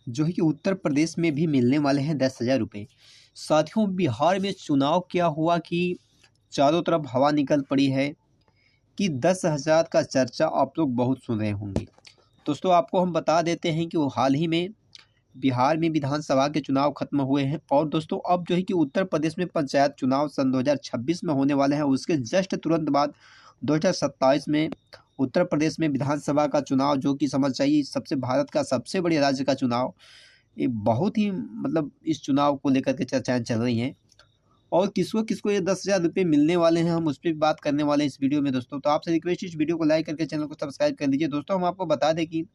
जो है कि उत्तर प्रदेश में भी मिलने वाले हैं 10,000 रुपये। साथियों, बिहार में चुनाव क्या हुआ कि चारों तरफ हवा निकल पड़ी है कि 10,000 का चर्चा आप लोग बहुत सुन रहे होंगे। दोस्तों, आपको हम बता देते हैं कि वो हाल ही में बिहार में विधानसभा के चुनाव खत्म हुए हैं और दोस्तों अब जो है कि उत्तर प्रदेश में पंचायत चुनाव सन 2026 में होने वाले हैं। उसके जस्ट तुरंत बाद 2027 में उत्तर प्रदेश में विधानसभा का चुनाव, जो कि समझ जाइए सबसे भारत का सबसे बड़े राज्य का चुनाव। ये बहुत ही मतलब इस चुनाव को लेकर के चर्चाएं चल रही हैं और किसको किसको ये 10,000 रुपये मिलने वाले हैं, हम उस पर भी बात करने वाले हैं इस वीडियो में। दोस्तों, तो आपसे रिक्वेस्ट इस वीडियो को लाइक करके चैनल को सब्सक्राइब कर लीजिए। दोस्तों, हम आपको बता दें कि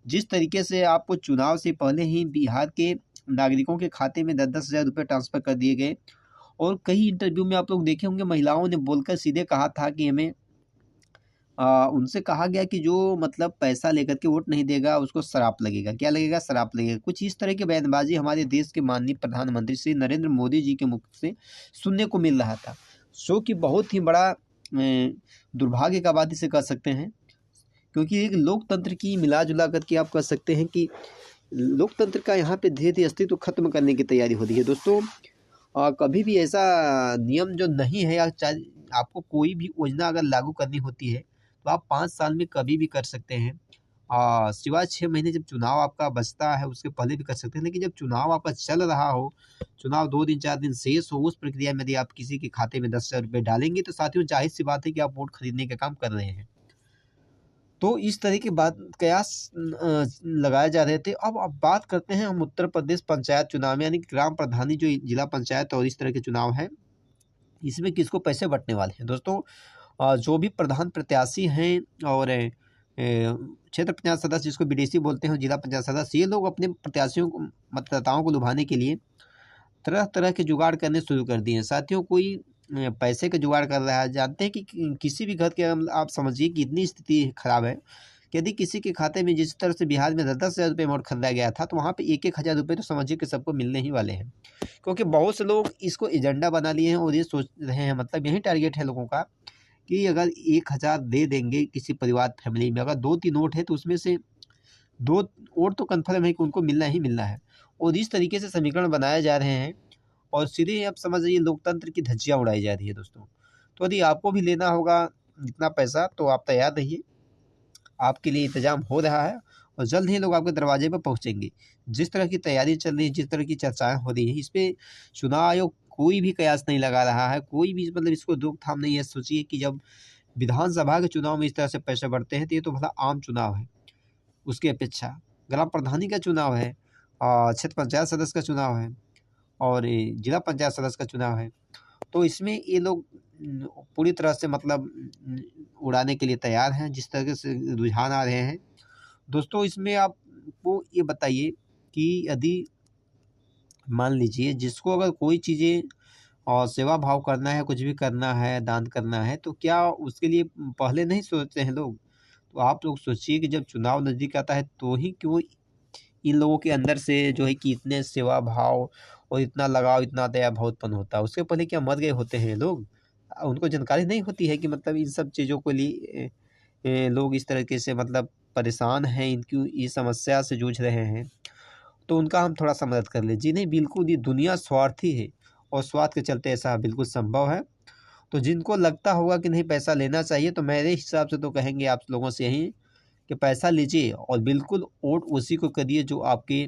जिस तरीके से आपको चुनाव से पहले ही बिहार के नागरिकों के खाते में 10-10 हज़ार रुपये ट्रांसफ़र कर दिए गए और कई इंटरव्यू में आप लोग देखे होंगे महिलाओं ने बोलकर सीधे कहा था कि हमें उनसे कहा गया कि जो मतलब पैसा लेकर के वोट नहीं देगा उसको श्राप लगेगा। क्या लगेगा? श्राप लगेगा। कुछ इस तरह की बयानबाजी हमारे देश के माननीय प्रधानमंत्री श्री नरेंद्र मोदी जी के मुख से सुनने को मिल रहा था, जो कि बहुत ही बड़ा दुर्भाग्य का बात इसे कह सकते हैं, क्योंकि एक लोकतंत्र की मिला-जुला करके आप कह सकते हैं कि लोकतंत्र का यहाँ पे धीरे-धीरे अस्तित्व खत्म करने की तैयारी हो रही है। दोस्तों, कभी भी ऐसा नियम जो नहीं है या चाहे आपको कोई भी योजना अगर लागू करनी होती है, तो आप 5 साल में कभी भी कर सकते हैं। सिवाय 6 महीने जब चुनाव आपका बचता है उसके पहले भी कर सकते हैं, लेकिन जब चुनाव आपका चल रहा हो, चुनाव 2 दिन 4 दिन शेष हो, उस प्रक्रिया में यदि आप किसी के खाते में 10,000 रुपये डालेंगे, तो साथियों ज़ाहिर-सी बात है कि आप वोट खरीदने का काम कर रहे हैं। तो इस तरह की बात कयास लगाए जा रहे थे। अब बात करते हैं हम उत्तर प्रदेश पंचायत चुनाव में, यानी कि ग्राम प्रधानी जो जिला पंचायत और इस तरह के चुनाव हैं, इसमें किसको पैसे बँटने वाले हैं। दोस्तों, जो भी प्रधान प्रत्याशी हैं और क्षेत्र पंचायत सदस्य जिसको बीडीसी बोलते हैं, जिला पंचायत सदस्य, ये लोग अपने प्रत्याशियों को, मतदाताओं को लुभाने के लिए तरह-तरह के जुगाड़ करने शुरू कर दिए हैं। साथियों, कोई पैसे का जुगाड़ कर रहा है। जानते हैं कि किसी भी घर के आप समझिए कि इतनी स्थिति खराब है कि यदि किसी के खाते में जिस तरह से बिहार में 10-10 हज़ार रुपये अमाउंट खरीदा गया था, तो वहाँ पे 1-1 हज़ार रुपये तो समझिए कि सबको मिलने ही वाले हैं। क्योंकि बहुत से लोग इसको एजेंडा बना लिए हैं और ये सोच रहे हैं, मतलब यही टारगेट है लोगों का कि अगर 1,000 दे देंगे किसी परिवार फैमिली में, अगर 2-3 वोट है तो उसमें से 2 वोट तो कन्फर्म है कि उनको मिलना ही मिलना है। और इस तरीके से समीकरण बनाए जा रहे हैं और सीधे आप समझ जाइए लोकतंत्र की धज्जियाँ उड़ाई जा रही है दोस्तों। तो यदि आपको भी लेना होगा इतना पैसा तो आप तैयार रहिए, आपके लिए इंतज़ाम हो रहा है और जल्द ही लोग आपके दरवाजे पर पहुँचेंगे। जिस तरह की तैयारी चल रही है, जिस तरह की चर्चाएँ हो रही हैं, इस पे चुनाव आयोग कोई भी कयास नहीं लगा रहा है, कोई भी मतलब इसको रोक-थाम नहीं है। सोचिए कि जब विधानसभा के चुनाव में इस तरह से पैसे बढ़ते हैं, तो ये तो भला आम चुनाव है, उसकी अपेक्षा ग्राम प्रधानी का चुनाव है, क्षेत्र पंचायत सदस्य का चुनाव है और ये जिला पंचायत सदस्य का चुनाव है। तो इसमें ये लोग पूरी तरह से मतलब उड़ाने के लिए तैयार हैं, जिस तरह से रुझान आ रहे हैं। दोस्तों, इसमें आपको ये बताइए कि यदि मान लीजिए जिसको अगर कोई चीज़ें सेवा भाव करना है, कुछ भी करना है, दान करना है, तो क्या उसके लिए पहले नहीं सोचते हैं लोग? तो आप लोग सोचिए कि जब चुनाव नज़दीक आता है तो ही क्यों इन लोगों के अंदर से जो है कि इतने सेवा भाव और इतना लगाव, इतना दया भाव उत्पन्न होता है। उसके पहले क्या मर गए होते हैं लोग? उनको जानकारी नहीं होती है कि मतलब इन सब चीज़ों को लिए लोग इस तरीके से मतलब परेशान हैं, इनकी इस समस्या से जूझ रहे हैं, तो उनका हम थोड़ा-सा मदद कर लें। जी नहीं, बिल्कुल ये दुनिया स्वार्थी है और स्वार्थ के चलते ऐसा बिल्कुल संभव है। तो जिनको लगता होगा कि नहीं पैसा लेना चाहिए, तो मेरे हिसाब से तो कहेंगे आप लोगों से यही कि पैसा लीजिए और बिल्कुल वोट उसी को करिए जो आपके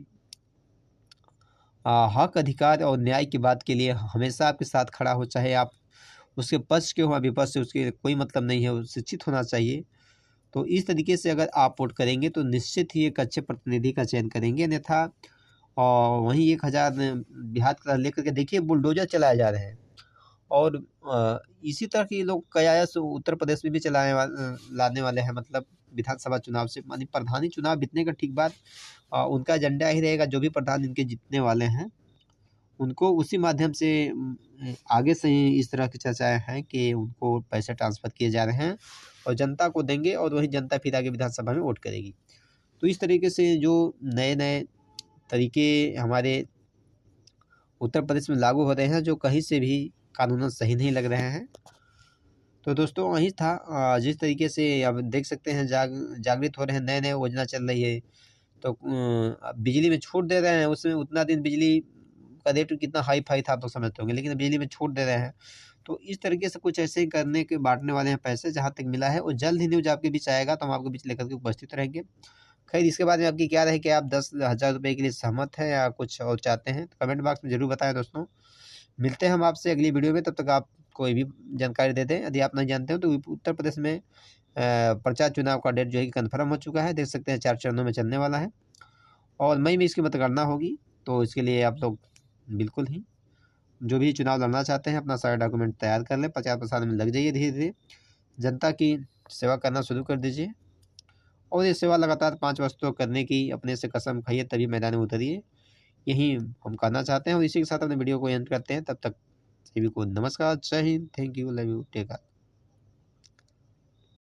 हक, अधिकार और न्याय की बात के लिए हमेशा आपके साथ खड़ा हो, चाहे आप उसके पक्ष के हो या विपक्ष से, उसके कोई मतलब नहीं है, वो शिक्षित होना चाहिए। तो इस तरीके से अगर आप वोट करेंगे तो निश्चित ही एक अच्छे प्रतिनिधि का चयन करेंगे, अन्यथा और वहीं 1,000 बिहार का लेकर के देखिए बुलडोज़र चलाए जा रहे हैं और इसी तरह के लोग कयास उत्तर प्रदेश में भी लाने वाले हैं, मतलब विधानसभा चुनाव से मानी प्रधानी चुनाव जीतने का ठीक बाद उनका एजेंडा ही रहेगा, जो भी प्रधान इनके जीतने वाले हैं उनको उसी माध्यम से आगे से ही इस तरह की चर्चाएँ हैं कि उनको पैसे ट्रांसफ़र किए जा रहे हैं और जनता को देंगे और वही जनता फिर आगे विधानसभा में वोट करेगी। तो इस तरीके से जो नए-नए तरीके हमारे उत्तर प्रदेश में लागू हो रहे हैं, जो कहीं से भी कानूनन सही नहीं लग रहे हैं। तो दोस्तों, वही था जिस तरीके से अब देख सकते हैं जागृत हो रहे हैं, नए-नए योजना चल रही है, तो बिजली में छूट दे रहे हैं, उसमें उतना दिन बिजली का रेट कितना हाई फाई था आप लोग समझते होंगे, लेकिन बिजली में छूट दे रहे हैं। तो इस तरीके से कुछ ऐसे ही करने के बांटने वाले हैं पैसे, जहाँ तक मिला है। और जल्द ही न्यूज़ आपके बीच आएगा, तो हम आपके बीच लेकर के उपस्थित रहेंगे। खैर, इसके बाद में आपकी क्या रहे कि आप 10,000 रुपये के लिए सहमत हैं या कुछ और चाहते हैं, तो कमेंट बॉक्स में ज़रूर बताएं दोस्तों। मिलते हैं हम आपसे अगली वीडियो में, तब तक आप कोई भी जानकारी दे दें। यदि आप नहीं जानते हो तो उत्तर प्रदेश में पंचायत चुनाव का डेट जो है कि कन्फर्म हो चुका है, देख सकते हैं 4 चरणों में चलने वाला है और मई में इसकी मतगणना होगी। तो इसके लिए आप लोग बिल्कुल ही जो भी चुनाव लड़ना चाहते हैं अपना सारा डॉक्यूमेंट तैयार कर लें, प्रचार प्रसार में लग जाइए, धीरे धीरे जनता की सेवा करना शुरू कर दीजिए। और ये सेवा लगातार 5 वर्ष तो करने की अपने से कसम खाइए, तभी मैदान में उतरिए, यही हम कहना चाहते हैं। और इसी के साथ अपने वीडियो को एंड करते हैं। तब तक सभी को नमस्कार, जय Hind, thank you, love you, take care.